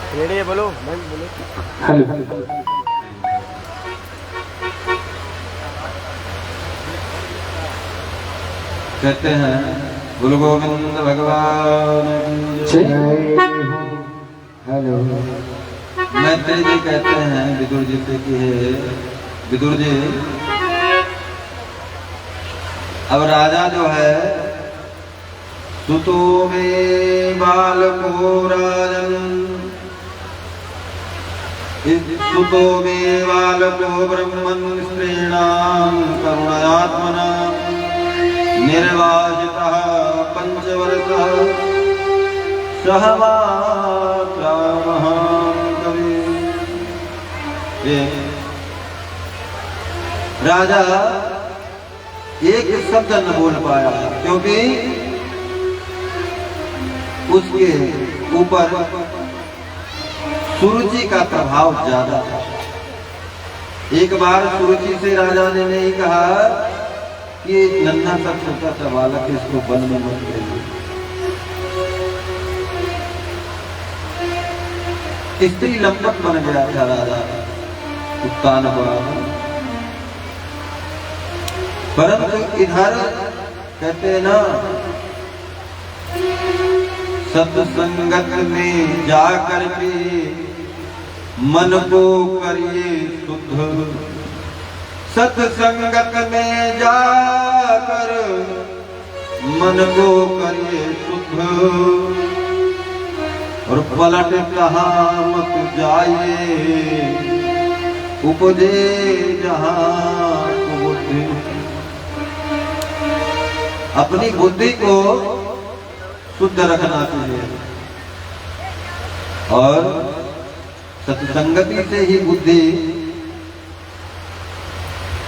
Ready है, बोलो ma'am बोलो। हेलो। कहते हैं गुरु गोविंद भगवान की जय। हेलो। मैत्रेय जी कहते हैं विदुर जी से कि हे विदुर जी, अब राजा जो है सुतो में बालको राजन, सुतो में बालको ब्रह्मन् स्त्रीणां करुणयात्मना निर्वासितः पंचवर्षः सहमात्रा महाकवि। राजा एक शब्द न बोल पाया क्योंकि उसके ऊपर सुरुचि का प्रभाव ज्यादा था। एक बार सुरुचि से राजा ने नहीं कहा कि नन्हा सा छोटा सा बालक इसको वन में मत भेजिए। स्त्री लंपट बन गया था राजा, उत्तान हुआ। परंतु इधर कहते हैं ना, सत्संगत में जाकर के मन को करिए शुद्ध, सत्संगत में जाकर मन को करिए शुद्ध, और पलट कहाँ मत जाइए, उपजे जहाँ बुद्धि। अपनी बुद्धि को शुद्ध रखना चाहिए और सत्संगति से ही बुद्धि,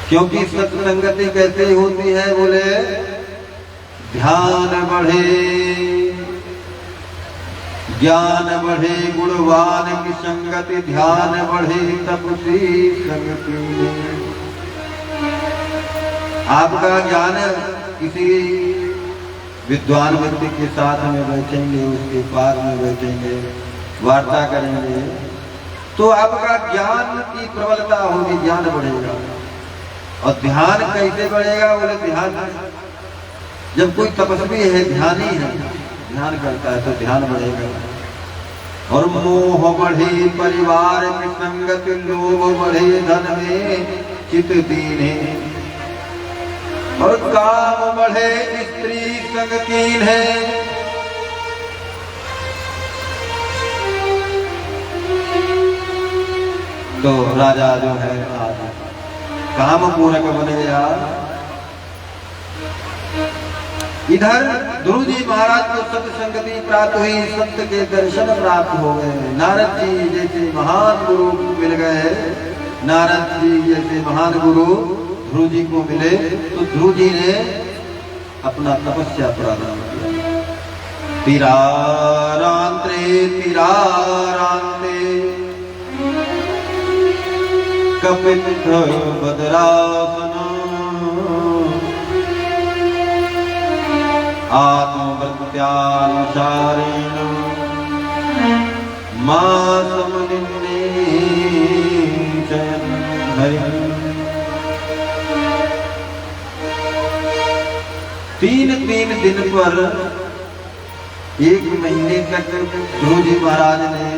क्योंकि सत्संगति कैसे होती है बोले, ध्यान बढ़े ज्ञान बढ़े, गुणवान की संगति ध्यान बढ़े तब सी संगति में। आपका ज्ञान किसी विद्वान व्यक्ति के साथ में बैठेंगे, उसके पास में बैठेंगे, वार्ता करेंगे तो आपका ज्ञान की प्रबलता होगी, ज्ञान बढ़ेगा। और ध्यान कैसे बढ़ेगा बोले, ध्यान जब कोई तपस्वी है, ध्यानी है, ध्यान करता है तो ध्यान बढ़ेगा। और मोह बढ़े परिवार की संगत, लोभ बढ़े धन में चित दीने, और काम बढ़े स्त्री संग कीन है। तो राजा जो है आज काम पूरक बन गया। इधर ध्रुव जी महाराज को सत्संगति प्राप्त हुई, सत्य के दर्शन प्राप्त हो गए। नारद जी जैसे महान गुरु मिल गए, नारद जी जैसे महान गुरु ध्रुव जी को मिले तो ध्रुव जी ने अपना तपस्या प्रारंभ किया। तिरारांत्रे तिरारांते कपित बदरासन, आत्मवृत्त्यानुसारेण मासमनिन्ने चयन हरि। 3 दिन पर 1 महीने तक ध्रुव जी महाराज ने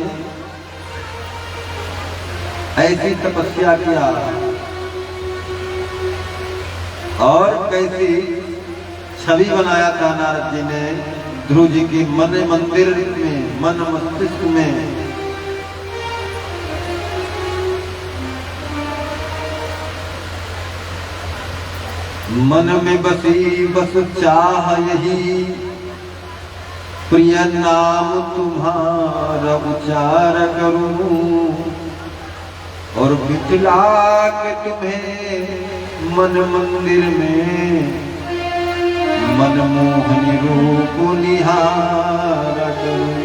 ऐसी तपस्या किया और कैसी छवि बनाया था नारद जी ने ध्रुव जी की मन मंदिर में, मन मस्तिष्क में। मन में बसी बस चाह यही, प्रिय नाम तुम्हारा उच्चार करूं, और बितला के तुम्हें मन मंदिर में मनमोहनी रूप निहार करूं।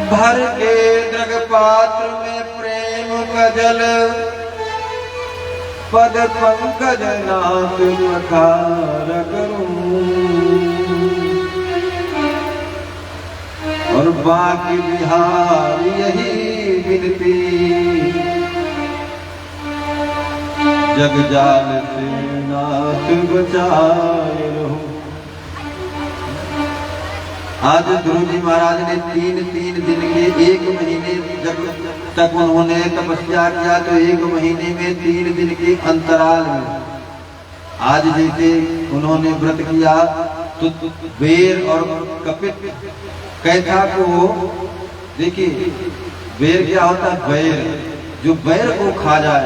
भर के दृग पात्र में प्रेम का जल, पद पंकज नाथ मखार करूं, और बाकी बिहार यही विनती, जग जाल से नाथ बचाए रहो। आज ध्रुव जी महाराज ने तीन दिन के 1 महीने जब तक उन्होंने तपस्या किया, तो 1 महीने में 3 दिन के अंतराल में आज जैसे उन्होंने व्रत किया, तो बेर और कपित कैथा को देखिए, बेर क्या होता है? बैर, जो बैर को खा जाए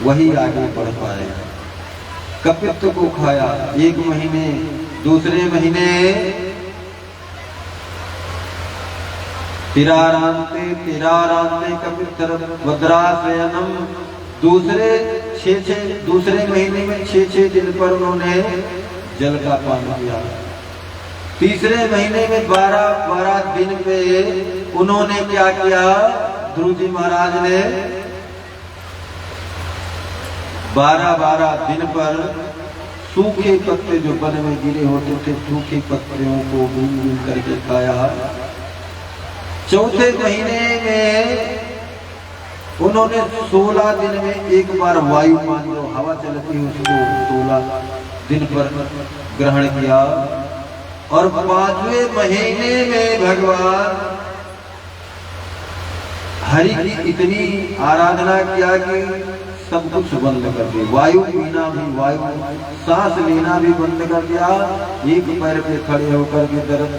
वही आगे बढ़ पाएगा। कपित्त को खाया 1 महीने, दूसरे महीने तिरारांते कपित्तर भद्राशयनम, दूसरे महीने में 6 दिन पर उन्होंने जल का पान किया। तीसरे महीने में 12 दिन पे उन्होंने क्या किया? ध्रुव जी महाराज ने 12 दिन पर सूखे पत्ते जो वन में गिरे होते थे, सूखे पत्तियों को भून करके खाया। चौथे महीने में उन्होंने 16 दिन में एक बार वायुमान जो हवा चलती है उसको 16 दिन पर ग्रहण किया। और 5वें महीने में भगवान हरि की इतनी आराधना किया कि सब कुछ बंद कर दिया। वायु पीना भी, वायु सांस लेना भी बंद कर दिया। एक पैर पे खड़े होकर के दर्द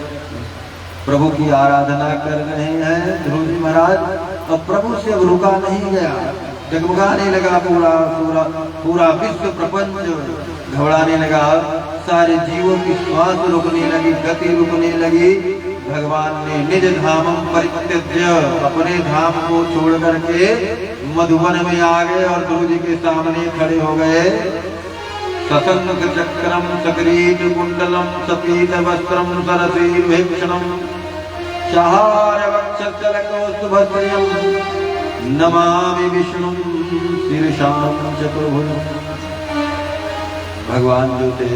प्रभु की आराधना कर रहे हैं ध्रुव जी महाराज। और प्रभु से अब रुका नहीं गया, डगमगाने लगा पूरा विश्व प्रपंच घबराने लगा। सारे जीवों की श्वास रुकने लगी, गति रुकने लगी। भगवान ने निज धामम परित्यज्य, अपने धाम को छोड़ करके मधुवन में आ गए और ध्रुव जी के सामने खड़े हो गए। ससंग चक्रम सक्रीट कुंडलम सपीत वस्त्रम सरसीर्भीक्षणम चाहार वक्षस्थलकौस्तुभस्त्रयं नमामि विष्णुं शीर्षां चतुर्भुजम्। भगवान जो थे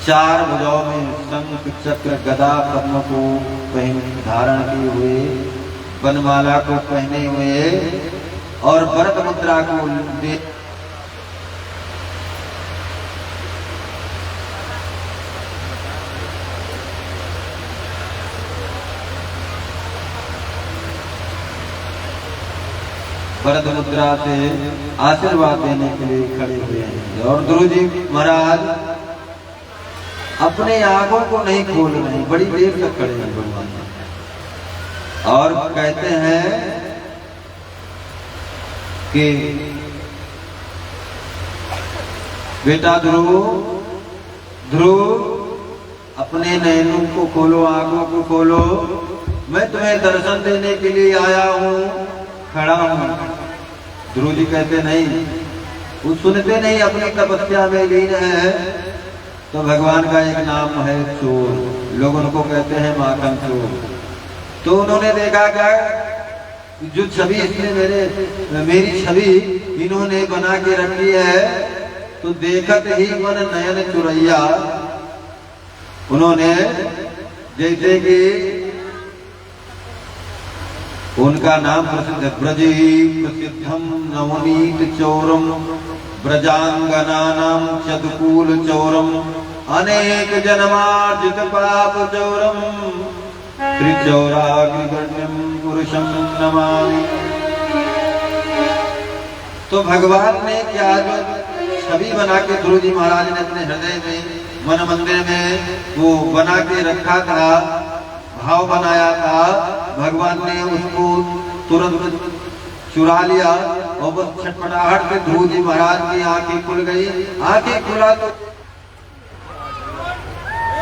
4 भुजाओं में शंख चक्र गदा पद्म को धारण किए हुए, वनमाला को पहने हुए और भरत मुद्रा को दे भरत मुद्रा से आशीर्वाद देने के लिए खड़े हुए हैं। और ध्रुव जी महाराज अपने आंखों को नहीं खोल रहे, बड़ी देर तक खड़े हैं भगवान। और कहते हैं कि बेटा ध्रुव अपने नैनों को खोलो, आंखों को खोलो, मैं तुम्हें दर्शन देने के लिए आया हूँ, खड़ा हूँ। ध्रुव जी कहते नहीं, वो सुनते नहीं, अपनी तपस्या में लीन है। तो भगवान का एक नाम है चोर, लोग उनको कहते हैं माखन चोर। तो उन्होंने देखा क्या, जो छवि इसने मेरी छवि इन्होंने बना के रखी है, तो देखत ही मन नयन चुरैया। उन्होंने जैसे कि उनका नाम प्रसिद्ध है, ब्रजे प्रसिद्धम नवनीत चौरम ब्रजांगनानाम चतुकूल चौरम अनेक जन्मार्जित पाप चौरम त्रिचौराग्रगण्यम पुरुषम नमामि। तो भगवान ने क्या जो छवि बना के ध्रुव जी महाराज ने अपने हृदय में, मन मंदिर में वो बना के रखा था, भाव बनाया था, भगवान ने उसको तुरंत चुरा लिया। और बस छटपटाहट से ध्रुव जी महाराज की आंखें खुल गई। आंखें खुला तो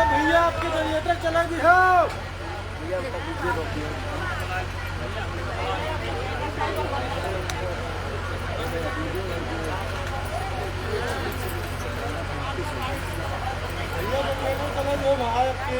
भैया आपके जनरेटर चला दिया। भाई आपके